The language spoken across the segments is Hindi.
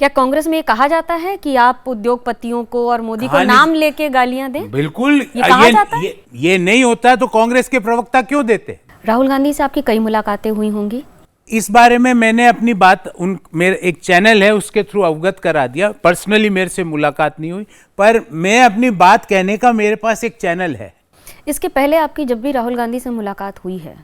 क्या कांग्रेस में ये कहा जाता है कि आप उद्योगपतियों को और मोदी को नाम लेके गालियां दें? बिल्कुल, ये कहा जाता है? ये नहीं होता तो कांग्रेस के प्रवक्ता क्यों देते? राहुल गांधी से आपकी कई मुलाकातें हुई होंगी। इस बारे में मैंने अपनी बात मेरे एक चैनल है उसके थ्रू अवगत करा दिया। पर्सनली मेरे से मुलाकात नहीं हुई, पर मैं अपनी बात कहने का मेरे पास एक चैनल है। इसके पहले आपकी जब भी राहुल गांधी से मुलाकात हुई है,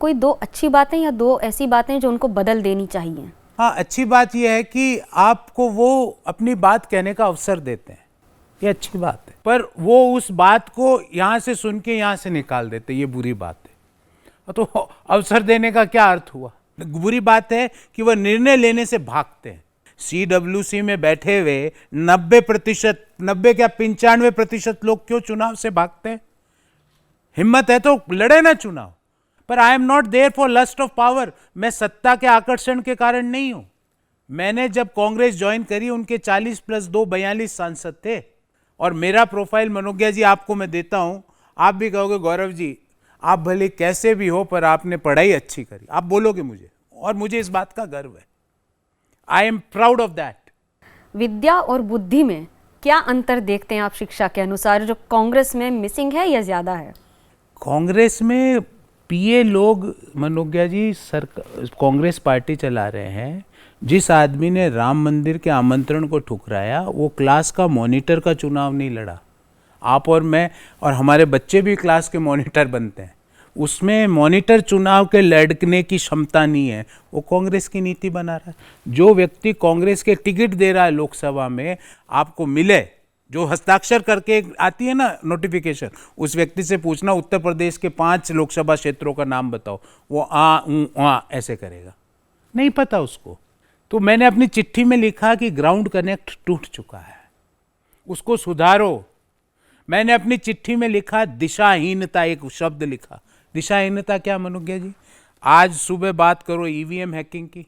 कोई दो अच्छी बातें या दो ऐसी बातें जो उनको बदल देनी चाहिए? हाँ, अच्छी बात यह है कि आपको वो अपनी बात कहने का अवसर देते हैं, ये अच्छी बात है। पर वो उस बात को यहाँ से सुन के यहाँ से निकाल देते, ये बुरी बात है। तो अवसर देने का क्या अर्थ हुआ? बुरी बात है कि वह निर्णय लेने से भागते हैं। CWC में बैठे हुए 90% 90 क्या 95% लोग क्यों चुनाव से भागते हैं? हिम्मत है तो लड़े ना चुनाव। पर I am not there for lust of power. मैं सत्ता के आकर्षण के कारण नहीं हूं। मैंने जब कांग्रेस ज्वाइन करी उनके 40 + 2 42 सांसद थे, और मेरा प्रोफाइल मनोज्ञा जी आपको मैं देता हूं। आप भी कहोगे गौरव जी आप भले कैसे भी हो पर आपने पढ़ाई अच्छी करी, आप बोलोगे मुझे, और मुझे इस बात का गर्व है। I am proud of that. विद्या और बुद्धि में क्या अंतर देखते हैं आप शिक्षा के अनुसार, जो कांग्रेस में मिसिंग है या ज्यादा है? कांग्रेस में पीए लोग, मनोज्ञा जी, कांग्रेस पार्टी चला रहे हैं। जिस आदमी ने राम मंदिर के आमंत्रण को ठुकराया वो क्लास का मॉनिटर का चुनाव नहीं लड़ा। आप और मैं और हमारे बच्चे भी क्लास के मॉनिटर बनते हैं। उसमें मॉनिटर चुनाव के लड़ने की क्षमता नहीं है। वो कांग्रेस की नीति बना रहा है। जो व्यक्ति कांग्रेस के टिकट दे रहा है लोकसभा में, आपको मिले, जो हस्ताक्षर करके आती है ना नोटिफिकेशन, उस व्यक्ति से पूछना उत्तर प्रदेश के 5 लोकसभा क्षेत्रों का नाम बताओ, वो ऐसे करेगा, नहीं पता उसको। तो मैंने अपनी चिट्ठी में लिखा कि ग्राउंड कनेक्ट टूट चुका है, उसको सुधारो। मैंने अपनी चिट्ठी में लिखा दिशाहीनता, एक शब्द लिखा। दिशाहीनता क्या मनोज्ञा जी? आज सुबह बात करो ईवीएम हैकिंग की,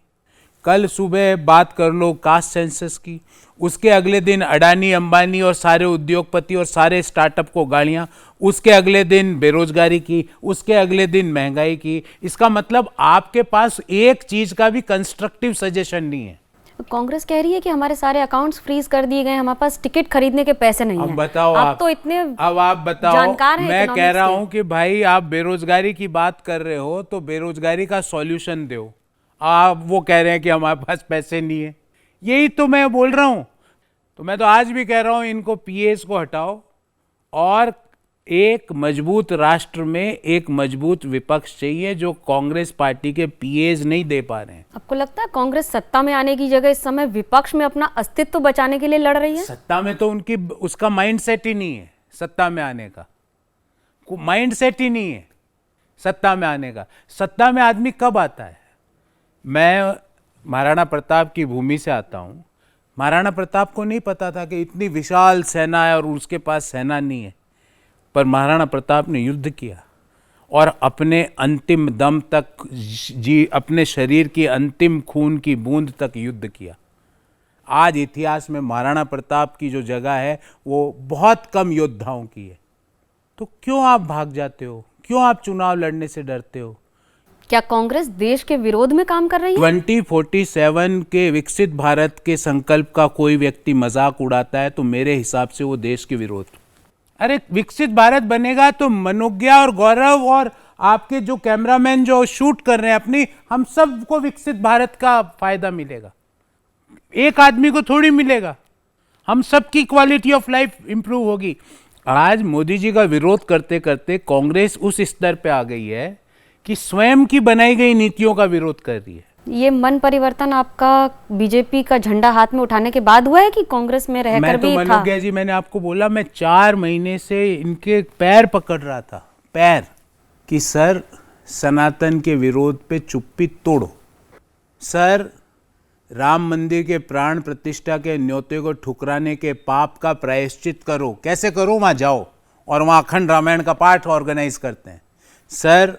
कल सुबह बात कर लो कास्ट सेंसस की, उसके अगले दिन अडानी अंबानी और सारे उद्योगपति और सारे स्टार्टअप को गालियां, उसके अगले दिन बेरोजगारी की, उसके अगले दिन महंगाई की। इसका मतलब आपके पास एक चीज का भी कंस्ट्रक्टिव सजेशन नहीं है। कांग्रेस कह रही है कि हमारे सारे अकाउंट्स फ्रीज कर दिए गए, हमारे पास टिकट खरीदने के पैसे नहीं हैं। अब बताओ आप तो इतने अब आप बताओ, जानकार हैं। मैं कह रहा हूं कि भाई आप बेरोजगारी की बात कर रहे हो तो बेरोजगारी का सॉल्यूशन दो। आप वो कह रहे हैं कि हमारे पास पैसे नहीं है, यही तो मैं बोल रहा हूं। तो मैं तो आज भी कह रहा हूं इनको पीएस को हटाओ, और एक मजबूत राष्ट्र में एक मजबूत विपक्ष चाहिए जो कांग्रेस पार्टी के पीएस नहीं दे पा रहे हैं। आपको लगता है कांग्रेस सत्ता में आने की जगह इस समय विपक्ष में अपना अस्तित्व बचाने के लिए लड़ रही है? सत्ता में तो उनकी उसका माइंडसेट ही नहीं है। सत्ता में आने का माइंडसेट ही नहीं है। सत्ता में आने का, सत्ता में आदमी कब आता है? मैं महाराणा प्रताप की भूमि से आता हूं। महाराणा प्रताप को नहीं पता था कि इतनी विशाल सेना है और उसके पास सेना नहीं है, पर महाराणा प्रताप ने युद्ध किया और अपने अंतिम दम तक अपने शरीर की अंतिम खून की बूंद तक युद्ध किया। आज इतिहास में महाराणा प्रताप की जो जगह है वो बहुत कम योद्धाओं की है। तो क्यों आप भाग जाते हो? क्यों आप चुनाव लड़ने से डरते हो? क्या कांग्रेस देश के विरोध में काम कर रही है? 2047 के विकसित भारत के संकल्प का कोई व्यक्ति मजाक उड़ाता है तो मेरे हिसाब से वो देश के विरोध। अरे विकसित भारत बनेगा तो मनोज्ञा और गौरव और आपके जो कैमरामैन जो शूट कर रहे हैं अपनी, हम सबको विकसित भारत का फायदा मिलेगा। एक आदमी को थोड़ी मिलेगा, हम सबकी क्वालिटी ऑफ लाइफ इंप्रूव होगी। आज मोदी जी का विरोध करते करते कांग्रेस उस स्तर पे आ गई है कि स्वयं की बनाई गई नीतियों का विरोध कर रही है। ये मन परिवर्तन आपका बीजेपी का झंडा हाथ में उठाने के बाद हुआ है कि कांग्रेस में रहकर भी था? मनोज्ञा जी, मैंने आपको बोला मैं 4 महीने से इनके पैर पकड़ रहा था, पैर, कि सर सनातन के विरोध पे चुप्पी तोड़ो, सर राम मंदिर के प्राण प्रतिष्ठा के न्योते को ठुकराने के पाप का प्रायश्चित करो। कैसे करो? वहां जाओ और वहां अखंड रामायण का पाठ ऑर्गेनाइज करते हैं। सर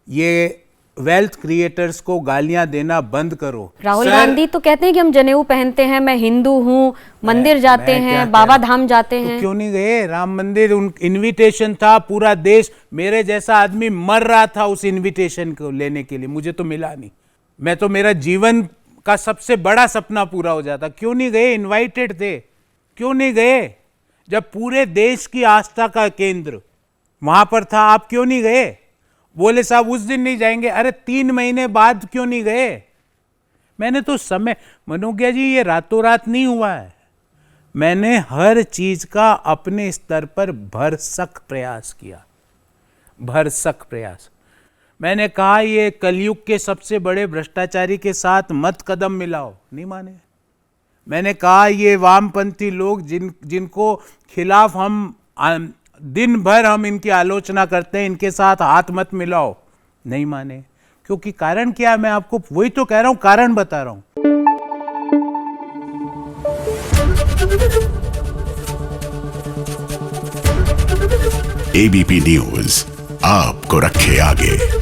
ये वेल्थ क्रिएटर्स को गालियां देना बंद करो। राहुल गांधी तो कहते हैं कि हम जनेऊ पहनते हैं, मैं हिंदू हूं, मंदिर जाते हैं, बाबा धाम जाते हैं। तो क्यों नहीं गए? राम मंदिर इनविटेशन था, पूरा देश, मेरे जैसा आदमी मर रहा था उस इनविटेशन को लेने के लिए, मुझे तो मिला नहीं। मैं तो मेरा जीवन का सबसे बड़ा सपना पूरा हो जाता। क्यों नहीं गए? इनवाइटेड थे, क्यों नहीं गए? जब पूरे देश की आस्था का केंद्र वहां पर था, आप क्यों नहीं गए? बोले साहब उस दिन नहीं जाएंगे। अरे 3 महीने बाद क्यों नहीं गए? मैंने तो समय, मनोज्ञा जी ये रातों रात नहीं हुआ है। मैंने हर चीज का अपने स्तर पर भरसक प्रयास किया, भरसक प्रयास। मैंने कहा ये कलयुग के सबसे बड़े भ्रष्टाचारी के साथ मत कदम मिलाओ, नहीं माने। मैंने कहा ये वामपंथी लोग जिनको खिलाफ हम दिन भर हम इनकी आलोचना करते हैं, इनके साथ हाथ मत मिलाओ, नहीं माने। क्योंकि कारण क्या है, मैं आपको वही तो कह रहा हूं, कारण बता रहा हूं। एबीपी न्यूज आपको रखे आगे।